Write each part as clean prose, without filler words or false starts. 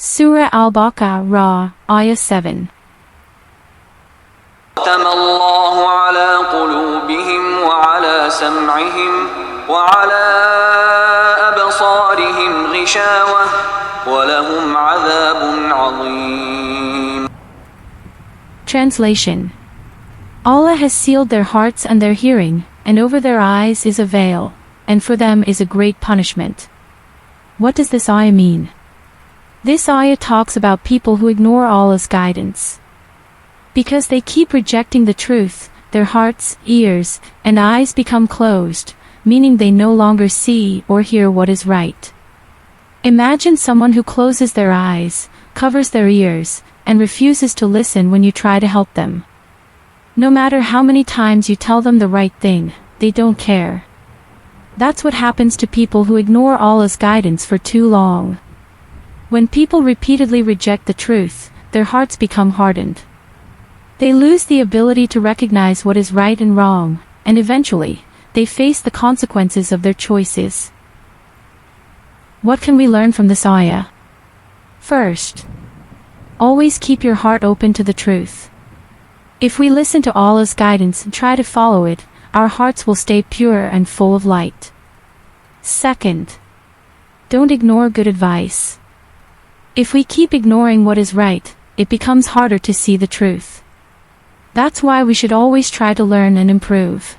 Surah Al-Baqarah Ayah 7. ختم الله على قلوبهم وعلى سمعهم وعلى أبصارهم غشاوة ولهم عذاب عظيم. Translation. Allah has sealed their hearts and their hearing, and over their eyes is a veil, and for them is a great punishment. What does this ayah mean? This ayah talks about people who ignore Allah's guidance. Because they keep rejecting the truth, their hearts, ears, and eyes become closed, meaning they no longer see or hear what is right. Imagine someone who closes their eyes, covers their ears, and refuses to listen when you try to help them. No matter how many times you tell them the right thing, they don't care. That's what happens to people who ignore Allah's guidance for too long. When people repeatedly reject the truth, their hearts become hardened. They lose the ability to recognize what is right and wrong, and eventually, they face the consequences of their choices. What can we learn from this ayah? First, always keep your heart open to the truth. If we listen to Allah's guidance and try to follow it, our hearts will stay pure and full of light. Second, don't ignore good advice. If we keep ignoring what is right, it becomes harder to see the truth. That's why we should always try to learn and improve.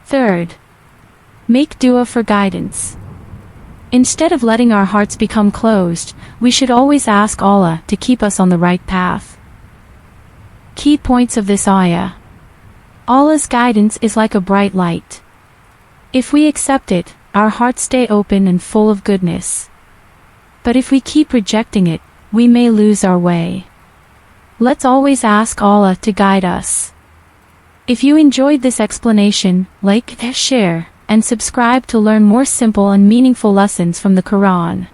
Third, make dua for guidance. Instead of letting our hearts become closed, we should always ask Allah to keep us on the right path. Key points of this ayah. Allah's guidance is like a bright light. If we accept it, our hearts stay open and full of goodness. But if we keep rejecting it, we may lose our way. Let's always ask Allah to guide us. If you enjoyed this explanation, like, share, and subscribe to learn more simple and meaningful lessons from the Quran.